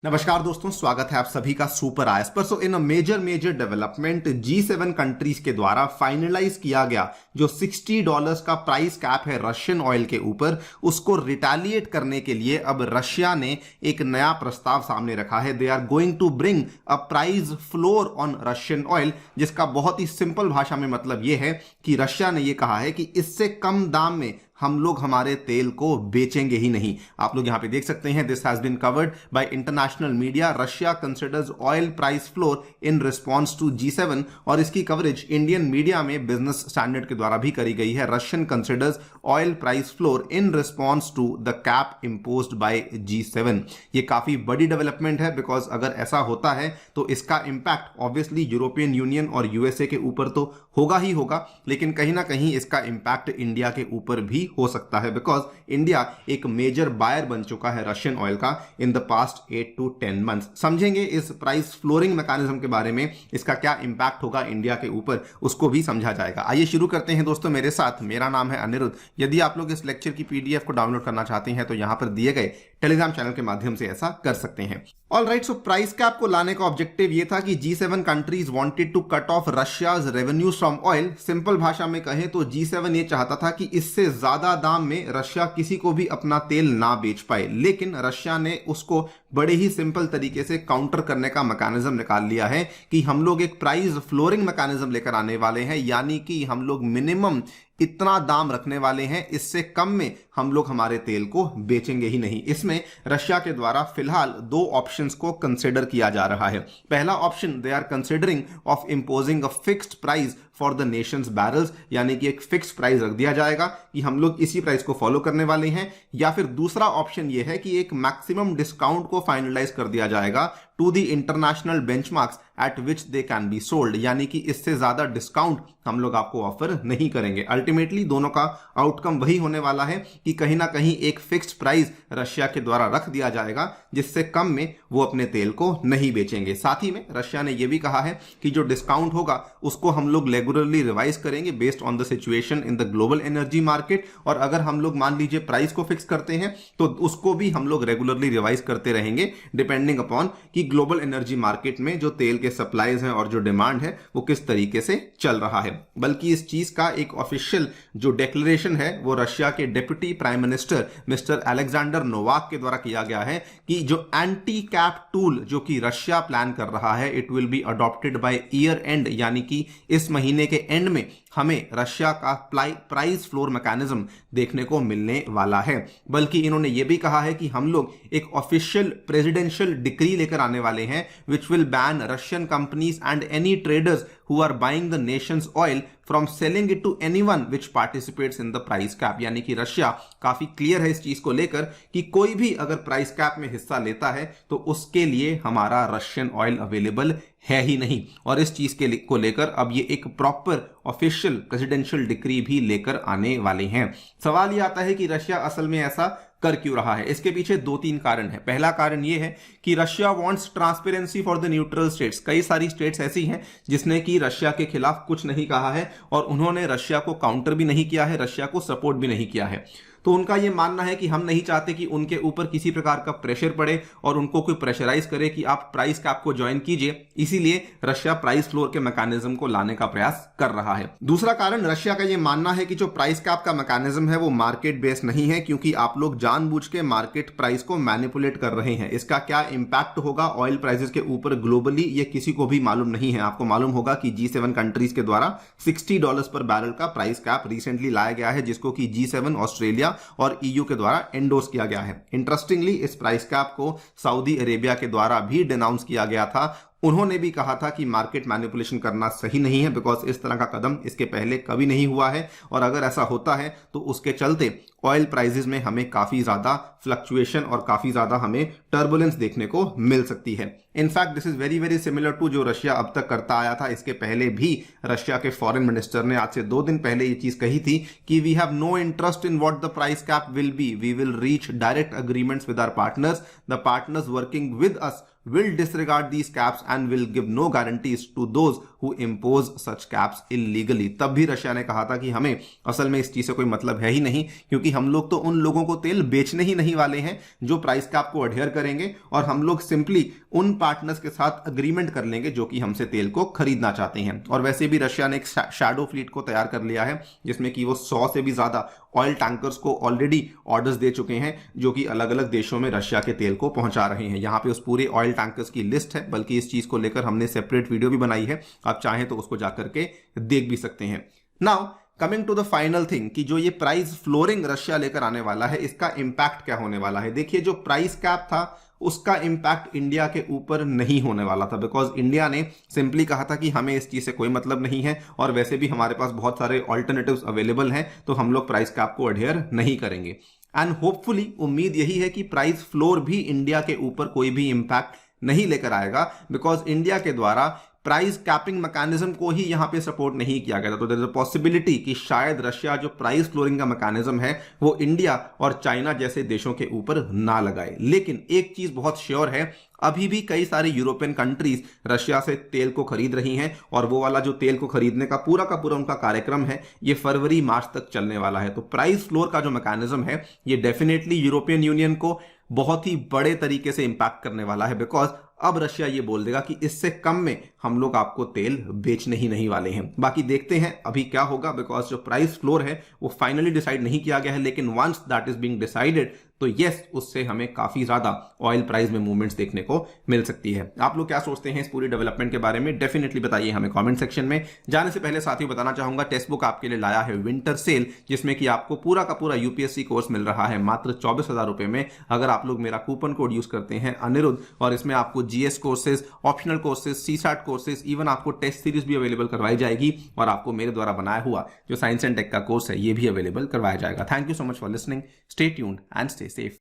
नमस्कार दोस्तों, स्वागत है आप सभी का सुपर आयस पर। So in a major development G7 countries के द्वारा फाइनलाइज किया गया जो $60 का प्राइस कैप है रशियन ऑयल के ऊपर, उसको रिटेलिएट करने के लिए अब रशिया ने एक नया प्रस्ताव सामने रखा है। They are going to bring a price floor on Russian oil, जिसका बहुत ही सिंपल भाषा में मतलब यह है कि रशिया ने यह कहा है कि इससे कम दाम में हम लोग हमारे तेल को बेचेंगे ही नहीं। आप लोग यहां पे देख सकते हैं, this has been covered by international media. Russia considers oil price floor in response to G7, और इसकी कवरेज इंडियन मीडिया में बिजनेस स्टैंडर्ड के द्वारा भी करी गई है। Russian considers oil price floor in response to the cap imposed by G7। ये काफी बड़ी डेवलपमेंट है, बिकॉज अगर ऐसा होता है तो इसका इंपैक्ट ऑब्वियसली यूरोपियन यूनियन और यूएसए के ऊपर तो होगा ही होगा, लेकिन कहीं ना कहीं इसका इंपैक्ट इंडिया के ऊपर भी हो सकता है, बिकॉज इंडिया एक मेजर बायर बन चुका है रशियन ऑयल का in the past 8 to 10 months. समझेंगे इस प्राइस फ्लोरिंग मैकेनिज्म के बारे में, इसका क्या इंपैक्ट होगा इंडिया के ऊपर, उसको भी समझा जाएगा। आइए शुरू करते हैं दोस्तों मेरे साथ। मेरा नाम है अनिरुद्ध। यदि आप लोग इस लेक्चर की पीडीएफ को डाउनलोड करना चाहते हैं तो यहां पर दिए गए टेलीग्राम चैनल के माध्यम से ऐसा कर सकते हैं। ऑलराइट, सो प्राइस कैप को लाने का ऑब्जेक्टिव ये था कि G7 countries wanted to cut off Russia's revenues from oil. Simple भाषा में कहें तो G7 ये चाहता था कि इससे ज्यादा दाम में रशिया किसी को भी अपना तेल ना बेच पाए, लेकिन रशिया ने उसको बड़े ही सिंपल तरीके से काउंटर करने का मैकेनिज्म निकाल लिया है कि हम लोग एक प्राइस फ्लोरिंग मैकेनिज्म लेकर आने वाले हैं, यानी कि हम लोग मिनिमम इतना दाम रखने वाले हैं, इससे कम में हम लोग हमारे तेल को बेचेंगे ही नहीं। इसमें रशिया के द्वारा फिलहाल दो ऑप्शंस को कंसिडर किया जा रहा है। पहला option, they are considering of imposing a fixed price for the nations barrels, यानी कि एक फिक्स प्राइस रख दिया जाएगा कि हम लोग इसी प्राइस को फॉलो करने वाले हैं। या फिर दूसरा ऑप्शन यह है कि एक मैक्सिमम डिस्काउंट को फाइनलाइज कर दिया जाएगा to the international benchmarks at which they can be sold, यानी कि इससे ज्यादा डिस्काउंट हम लोग आपको ऑफर नहीं करेंगे। अल्टीमेटली दोनों का आउटकम वही होने वाला है कि कहीं ना कहीं एक फिक्स्ड प्राइस रशिया के द्वारा रख दिया जाएगा, जिससे कम में वो अपने तेल को नहीं बेचेंगे। साथ ही में रशिया ने यह भी कहा है कि जो डिस्काउंट होगा उसको हम लोग रेगुलरली रिवाइज करेंगे based on the situation in the global energy market, और अगर हम लोग मान लीजिए प्राइस को फिक्स करते हैं तो उसको भी हम लोग रेगुलरली रिवाइज करते रहेंगे डिपेंडिंग अपॉन कि ग्लोबल एनर्जी मार्केट में जो तेल के सप्लाईज हैं और जो डिमांड है वो किस तरीके से चल रहा है। बल्कि इस चीज का एक ऑफिशियल जो डिक्लेरेशन है वो रशिया के deputy prime minister mister Alexander Novak के द्वारा किया गया है कि जो एंटी कैप टूल जो कि रशिया प्लान कर रहा है, it will be adopted by year and, यानी कि इस महीने के एंड में हमें रशिया का प्राइस फ्लोर मैकेनिज्म देखने को मिलने वाला है। बल्कि इन्होंने यह भी कहा है कि हम लोग एक ऑफिशियल प्रेसिडेंशियल डिक्री लेकर आने वाले हैं which will ban Russian companies and any traders who are buying the nation's oil from selling it to anyone which participates in the price cap। यानी कि रशिया काफी क्लियर है इस चीज को लेकर कि कोई भी अगर प्राइस कैप में हिस्सा लेता है तो उसके लिए हमारा रशियन ऑयल अवेलेबल है ही नहीं। और इस चीज को लेकर अब ये एक प्रॉपर ऑफिशियल प्रेसिडेंशियल डिक्री भी लेकर आने वाले हैं। सवाल ये आता है कि रशिया असल में ऐसा कर क्यों रहा है। इसके पीछे दो तीन कारण है। पहला कारण यह है कि Russia wants transparency for the neutral states. कई सारी स्टेट्स ऐसी हैं जिसने कि रशिया के खिलाफ कुछ नहीं कहा है और उन्होंने रशिया को काउंटर भी नहीं किया है, रशिया को सपोर्ट भी नहीं किया है। तो उनका यह मानना है कि हम नहीं चाहते कि उनके ऊपर किसी प्रकार का प्रेशर पड़े और उनको कोई प्रेशराइज करे कि आप प्राइस कैप को ज्वाइन कीजिए, इसीलिए रशिया प्राइस फ्लोर के मैकेनिज्म को लाने का प्रयास कर रहा है। दूसरा कारण रशिया का यह मानना है कि जो प्राइस कैप का मैकेनिज्म है वो मार्केट बेस्ड नहीं है, क्योंकि आप लोग जानबूझ के मार्केट प्राइस को मैनिपुलेट कर रहे हैं। इसका क्या इंपैक्ट होगा ऑयल प्राइसेस के ऊपर ग्लोबली, ये किसी को भी मालूम नहीं है। आपको मालूम होगा कि G7 कंट्रीज के द्वारा $60 पर बैरल का प्राइस कैप रिसेंटली लाया गया है, जिसको कि G7, ऑस्ट्रेलिया और EU के द्वारा एंडोर्स किया गया है। इंटरेस्टिंगली इस प्राइस कैप को सऊदी अरेबिया के द्वारा भी डिनाउंस किया गया था। उन्होंने भी कहा था कि मार्केट मैनिपुलेशन करना सही नहीं है, बिकॉज इस तरह का कदम इसके पहले कभी नहीं हुआ है, और अगर ऐसा होता है तो उसके चलते ऑयल प्राइसेस में हमें काफी ज्यादा फ्लक्चुएशन और काफी ज्यादा हमें टर्बुलेंस देखने को मिल सकती है। In fact this is very similar to जो रशिया अब तक करता आया था। इसके पहले भी रशिया के फॉरेन मिनिस्टर ने आज से 2 दिन पहले ये चीज कही थी कि we have no interest in what the price cap will be, we will reach direct agreements with our partners, the partners working with us will disregard these caps and will give no guarantees to those who impose such caps illegally। तब भी Russia ने कहा था कि हमें असल में इस चीज से कोई मतलब है ही नहीं, क्योंकि हम लोग तो उन लोगों को तेल बेचने ही नहीं वाले हैं जो प्राइस कैप को अडेयर करेंगे, और हम लोग सिंपली उन पार्टनर्स के साथ अग्रीमेंट कर लेंगे जो कि हमसे तेल को खरीदना चाहते हैं। और वैसे भी रशिया ने एक शैडो फ्लीट को तैयार कर लिया है जिसमें कि वो 100 से भी ज्यादा ऑयल टैंकर्स को ऑलरेडी ऑर्डर्स दे चुके हैं जो कि अलग अलग देशों में रशिया के तेल को पहुंचा रहे हैं। यहां पे उस पूरे ऑयल टैंकर्स की लिस्ट है, बल्कि इस चीज को लेकर हमने सेपरेट वीडियो भी बनाई है, आप चाहें तो उसको जाकर के देख भी सकते हैं। Now coming to the final thing कि जो ये प्राइस फ्लोरिंग रशिया लेकर आने वाला है, इसका इंपैक्ट क्या होने वाला है। देखिए, जो प्राइस कैप था उसका इंपैक्ट इंडिया के ऊपर नहीं होने वाला था, बिकॉज इंडिया ने सिंपली कहा था कि हमें इस चीज से कोई मतलब नहीं है, और वैसे भी हमारे पास बहुत सारे ऑल्टरनेटिव्स अवेलेबल हैं, तो हम लोग प्राइस कैप को अडेयर नहीं करेंगे। एंड होपफुली उम्मीद यही है कि प्राइस फ्लोर भी इंडिया के ऊपर कोई भी इंपैक्ट नहीं लेकर आएगा, बिकॉज इंडिया के द्वारा प्राइस कैपिंग मैकेनिज्म को ही यहां पे सपोर्ट नहीं किया गया था। तो देयर इज अ पॉसिबिलिटी कि शायद रशिया जो प्राइस फ्लोरिंग का मैकेनिज्म है वो इंडिया और चाइना जैसे देशों के ऊपर ना लगाए। लेकिन एक चीज बहुत श्योर है, अभी भी कई सारी यूरोपियन कंट्रीज रशिया से तेल को खरीद रही हैं, और वो वाला जो तेल को खरीदने का पूरा उनका कार्यक्रम है ये फरवरी मार्च तक चलने वाला है। तो प्राइस फ्लोर का जो मैकेनिज्म है ये डेफिनेटली यूरोपियन यूनियन को बहुत ही बड़े तरीके से इंपैक्ट करने वाला है, बिकॉज अब रशिया ये बोल देगा कि इससे कम में हम लोग आपको तेल बेचने ही नहीं वाले हैं। बाकी देखते हैं अभी क्या होगा, बिकॉज जो प्राइस फ्लोर है वो फाइनली डिसाइड नहीं किया गया है, लेकिन once that is being decided तो यस, उससे हमें काफी ज्यादा ऑयल प्राइस में मूवमेंट्स देखने को मिल सकती है। आप लोग क्या सोचते हैं इस पूरी डेवलपमेंट के बारे में, डेफिनेटली बताइए हमें कमेंट सेक्शन में। जाने से पहले साथियों बताना चाहूंगा, टेक्स्ट बुक आपके लिए लाया है विंटर सेल, जिसमें कि आपको पूरा का पूरा यूपीएससी कोर्स मिल रहा है मात्र 24,000 रुपए में, अगर आप लोग मेरा कूपन कोड यूज करते हैं अनिरुद्ध। और इसमें आपको GS courses, optional courses, CSAT courses, even आपको टेस्ट सीरीज भी अवेलेबल करवाई जाएगी, और आपको मेरे द्वारा बनाया हुआ जो साइंस एंड टेक का कोर्स है ये भी अवेलेबल करवाया जाएगा। Thank you so much for listening, stay tuned and stay safe.